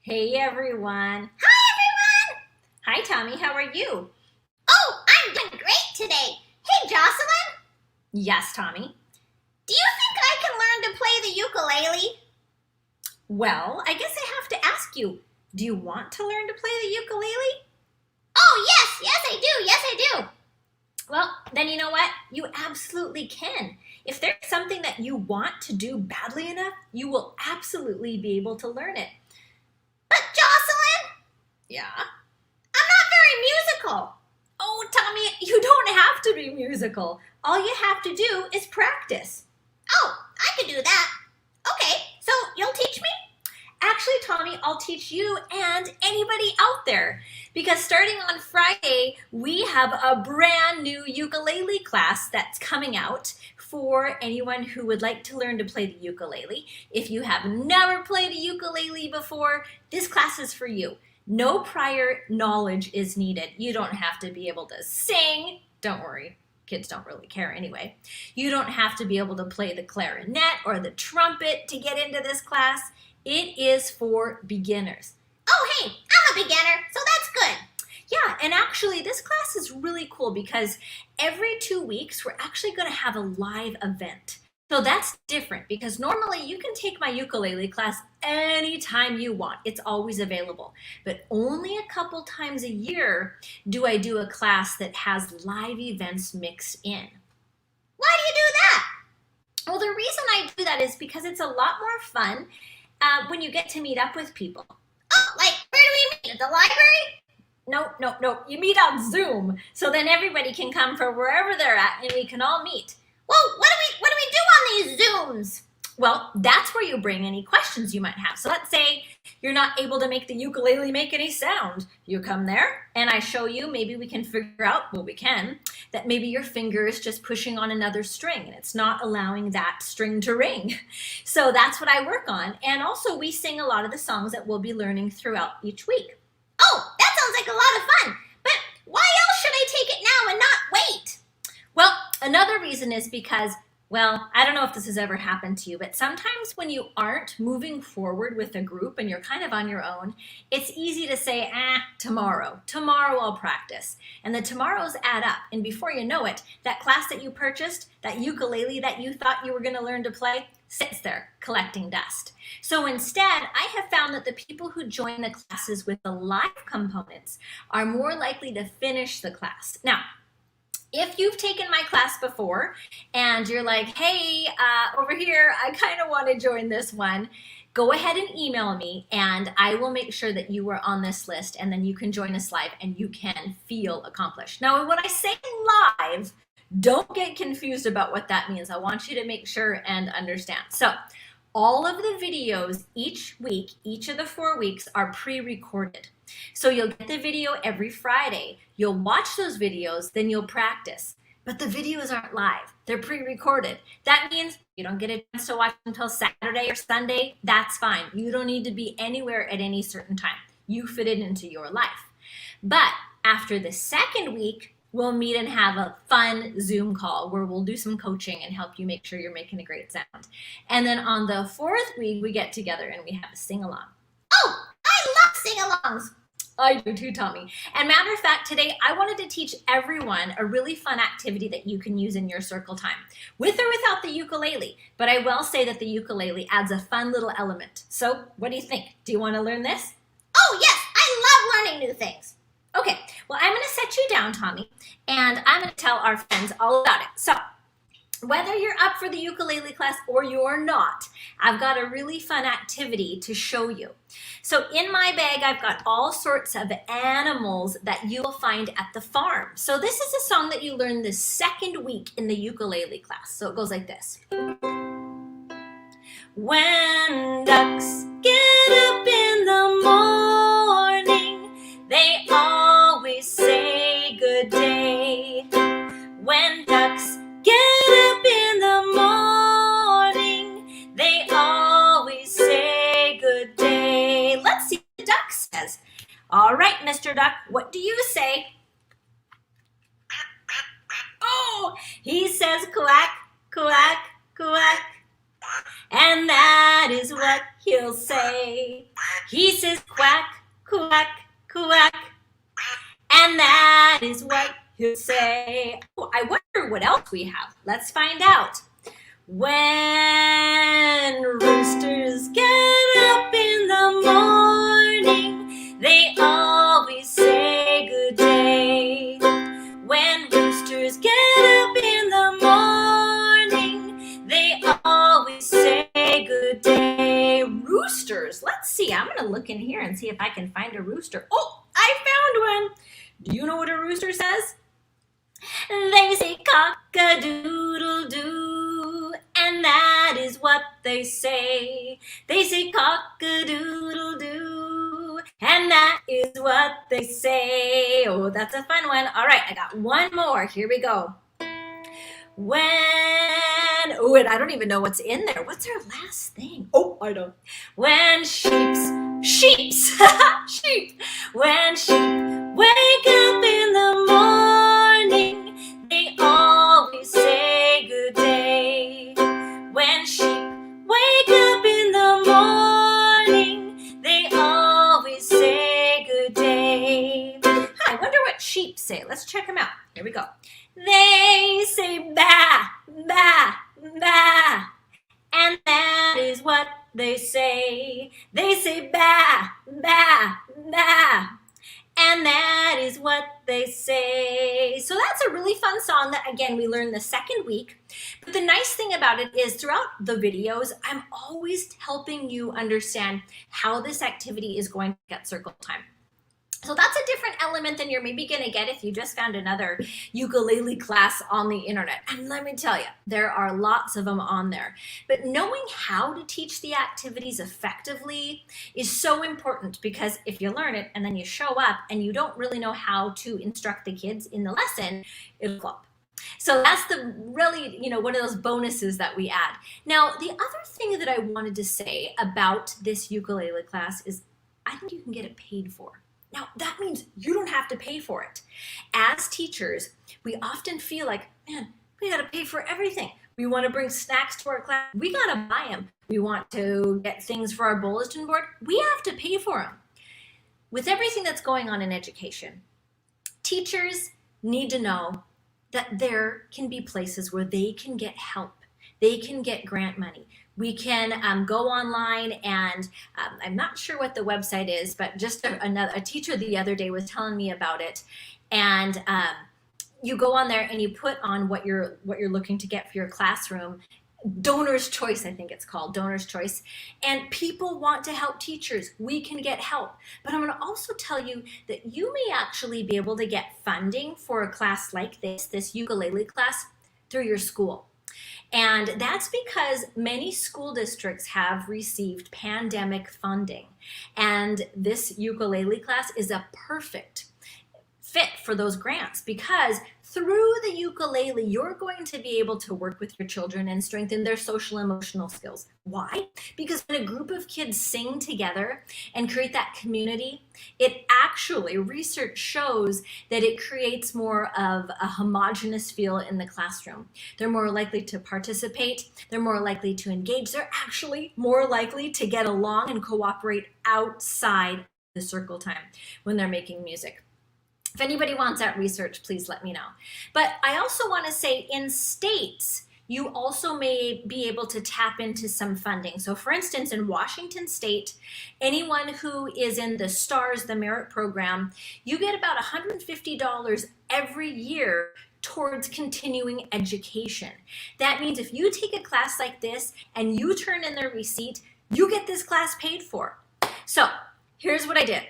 Hey everyone. Hi, everyone! Hi Tommy, how are you? Oh, I'm doing great today. Hey, Jocelyn, Yes, Tommy. do you think I can learn to play the ukulele? Well, I guess I have to ask you, do you want to learn to play the ukulele? Oh, yes, I do, yes, I do. Well, then you know what? You absolutely can. If there's something that you want to do badly enough, you will absolutely be able to learn it. But, Jocelyn, Yeah? I'm not very musical. Oh, Tommy, you don't have to be musical. All you have to do is practice. Oh, I can do that. Okay, so you'll teach me? Actually, Tommy, I'll teach you and anybody out there because starting on Friday, we have a brand new ukulele class that's coming out for anyone who would like to learn to play the ukulele. If you have never played a ukulele before, this class is for you. No prior knowledge is needed. You don't have to be able to sing. Don't worry. Kids don't really care anyway. You don't have to be able to play the clarinet or the trumpet to get into this class. It is for beginners. Oh, hey, I'm a beginner, so that's good. Yeah, and actually this class is really cool because every 2 weeks we're actually going to have a live event. So that's different because normally you can take my ukulele class anytime you want. It's always available. But only a couple times a year do I do a class that has live events mixed in. Why do you do that? Well, the reason I do that is because it's a lot more fun when you get to meet up with people. Oh, like, where do we meet? At the library? No. You meet on Zoom. So then everybody can come from wherever they're at and we can all meet. Well, what do we do on these Zooms? Well, that's where you bring any questions you might have. So let's say you're not able to make the ukulele make any sound. You come there and I show you, maybe we can figure out, well, we can, that maybe your finger is just pushing on another string and it's not allowing that string to ring. So that's what I work on. And also we sing a lot of the songs that we'll be learning throughout each week. Oh, that sounds like a lot of fun. But why else should I take it now and not wait? Well, another reason is because, well, I don't know if this has ever happened to you, but sometimes when you aren't moving forward with a group and you're kind of on your own, it's easy to say, tomorrow I'll practice. And the tomorrows add up. And before you know it, that class that you purchased, that ukulele that you thought you were going to learn to play, sits there collecting dust. So instead, I have found that the people who join the classes with the live components are more likely to finish the class. Now, if you've taken my class before and you're like, hey, over here, I kind of want to join this one, go ahead and email me and I will make sure that you are on this list and then you can join us live and you can feel accomplished. Now, when I say live, don't get confused about what that means. I want you to make sure and understand. So all of the videos each week, each of the 4 weeks are pre-recorded. So you'll get the video every Friday. You'll watch those videos, then you'll practice. But the videos aren't live. They're pre-recorded. That means you don't get a chance to watch until Saturday or Sunday. That's fine. You don't need to be anywhere at any certain time. You fit it into your life. But after the second week, we'll meet and have a fun Zoom call where we'll do some coaching and help you make sure you're making a great sound. And then on the 4th week, we get together and we have a sing-along. Oh, I love sing-alongs. I do too, Tommy. And matter of fact, today I wanted to teach everyone a really fun activity that you can use in your circle time, with or without the ukulele. But I will say that the ukulele adds a fun little element. So what do you think? Do you want to learn this? Oh, yes, I love learning new things. Okay, well, I'm going to set you down, Tommy, and I'm going to tell our friends all about it. So whether you're up for the ukulele class or you're not, I've got a really fun activity to show you. So in my bag, I've got all sorts of animals that you will find at the farm. So this is a song that you learn the second week in the ukulele class. So it goes like this. When ducks get up in the morning, they always say good day. When ducks get up in the morning, they always say good day. Let's see what the duck says. All right, Mr. Duck, what do you say? Oh, he says quack, quack, quack. And that is what he'll say. He says quack, quack, quack. And that is what he'll say. Oh, I wonder what else we have. Let's find out. When roosters get up in the morning, they always say good day. When roosters get up in the morning, they always say good day. Roosters. Let's see. I'm going to look in here and see if I can find a rooster. Oh, I found one. Do you know what a rooster says? They say cock-a-doodle-doo, and that is what they say. They say cock-a-doodle-doo, and that is what they say. Oh, that's a fun one. All right, I got one more. Here we go. Oh, and I don't even know what's in there. What's our last thing? Oh, I know. When sheep, when sheep wake up in the morning, they always say good day. When sheep wake up in the morning, they always say good day. I wonder what sheep say. Let's check them out. Here we go. They say ba, ba, ba. And that is what they say. They say ba, ba, ba. And that is what they say. So that's a really fun song that, again, we learned the second week. But the nice thing about it is throughout the videos, I'm always helping you understand how this activity is going to get circle time. So that's a different element than you're maybe going to get if you just found another ukulele class on the internet. And let me tell you, there are lots of them on there. But knowing how to teach the activities effectively is so important, because if you learn it and then you show up and you don't really know how to instruct the kids in the lesson, it'll flop. So that's the really, one of those bonuses that we add. Now, the other thing that I wanted to say about this ukulele class is I think you can get it paid for. Now, that means you don't have to pay for it. As teachers, we often feel like, man, we got to pay for everything. We want to bring snacks to our class. We got to buy them. We want to get things for our bulletin board. We have to pay for them. With everything that's going on in education, teachers need to know that there can be places where they can get help. They can get grant money. We can go online, and I'm not sure what the website is, but just a teacher the other day was telling me about it. And you go on there and you put on what you're looking to get for your classroom. Donor's Choice, I think it's called, Donor's Choice. And people want to help teachers. We can get help. But I'm going to also tell you that you may actually be able to get funding for a class like this ukulele class, through your school. And that's because many school districts have received pandemic funding. And this ukulele class is a perfect fit for those grants, because through the ukulele, you're going to be able to work with your children and strengthen their social emotional skills. Why? Because when a group of kids sing together and create that community, it actually, research shows that it creates more of a homogenous feel in the classroom. They're more likely to participate. They're more likely to engage. They're actually more likely to get along and cooperate outside the circle time when they're making music. If anybody wants that research, please let me know. But I also want to say, in states, you also may be able to tap into some funding. So for instance, in Washington State, anyone who is in the STARS, the merit program, you get about $150 every year towards continuing education. That means if you take a class like this and you turn in the receipt, you get this class paid for. So here's what I did.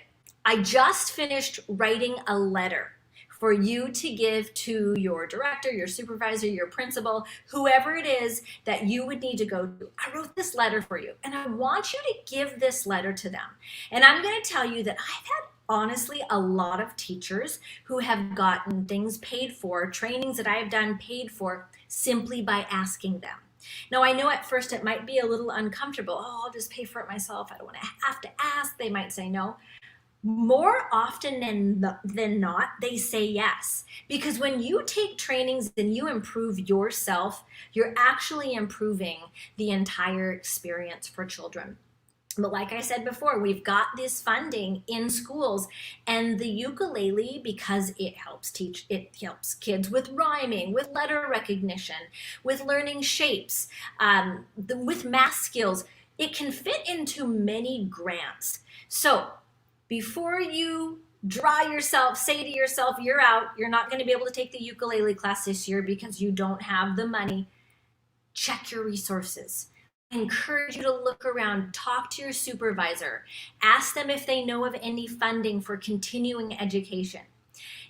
I just finished writing a letter for you to give to your director, your supervisor, your principal, whoever it is that you would need to go to. I wrote this letter for you, and I want you to give this letter to them. And I'm going to tell you that I've had, honestly, a lot of teachers who have gotten things paid for, trainings that I have done paid for, simply by asking them. Now, I know at first it might be a little uncomfortable. Oh, I'll just pay for it myself. I don't want to have to ask. They might say no. more often than not, they say yes. Because when you take trainings and you improve yourself, you're actually improving the entire experience for children. But like I said before, we've got this funding in schools, and the ukulele, because it helps kids with rhyming, with letter recognition, with learning shapes, with math skills. It can fit into many grants. So before you say to yourself, you're out, you're not going to be able to take the ukulele class this year because you don't have the money, check your resources. I encourage you to look around, talk to your supervisor, ask them if they know of any funding for continuing education.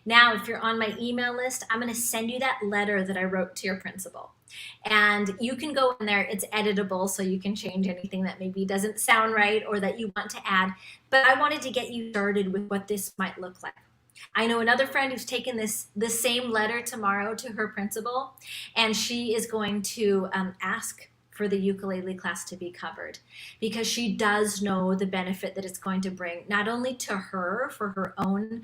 Now, if you're on my email list, I'm going to send you that letter that I wrote to your principal. And you can go in there, it's editable, so you can change anything that maybe doesn't sound right or that you want to add. But I wanted to get you started with what this might look like. I know another friend who's taken the same letter tomorrow to her principal, and she is going to ask for the ukulele class to be covered because she does know the benefit that it's going to bring, not only to her for her own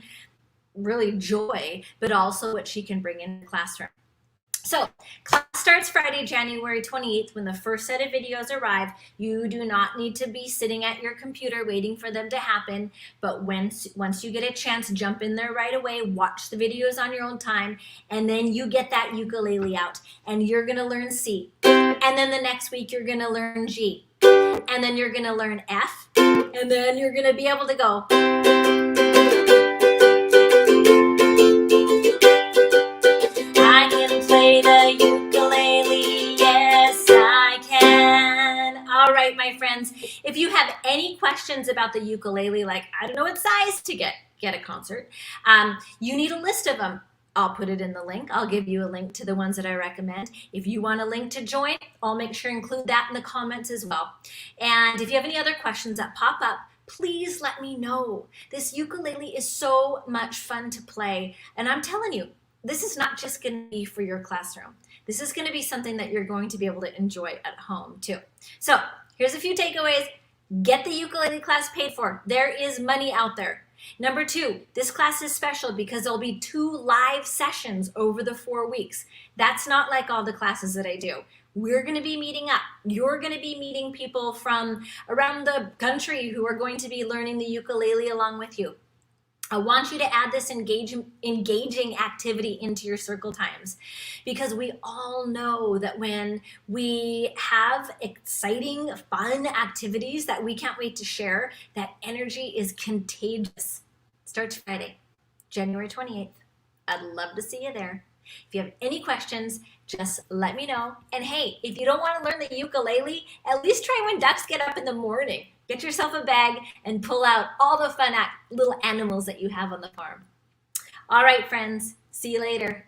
really joy, but also what she can bring in the classroom. So class starts Friday, January 28th when the first set of videos arrive. You do not need to be sitting at your computer waiting for them to happen, but once you get a chance, jump in there right away, watch the videos on your own time, and then you get that ukulele out and you're gonna learn C. And then the next week you're gonna learn G. And then you're gonna learn F. And then you're gonna be able to go. I can play the ukulele, yes I can. All right, my friends, if you have any questions about the ukulele, like I don't know what size to get a concert, you need a list of them. I'll put it in the link. I'll give you a link to the ones that I recommend. If you want a link to join, I'll make sure to include that in the comments as well. And if you have any other questions that pop up, please let me know. This ukulele is so much fun to play. And I'm telling you, this is not just going to be for your classroom. This is going to be something that you're going to be able to enjoy at home too. So here's a few takeaways. Get the ukulele class paid for. There is money out there. Number 2, this class is special because there'll be 2 live sessions over the 4 weeks. That's not like all the classes that I do. We're going to be meeting up. You're going to be meeting people from around the country who are going to be learning the ukulele along with you. I want you to add this engaging activity into your circle times because we all know that when we have exciting, fun activities that we can't wait to share, that energy is contagious. Starts Friday, January 28th. I'd love to see you there. If you have any questions, just let me know. And hey, if you don't want to learn the ukulele, at least try when ducks get up in the morning. Get yourself a bag and pull out all the fun little animals that you have on the farm. All right, friends. See you later.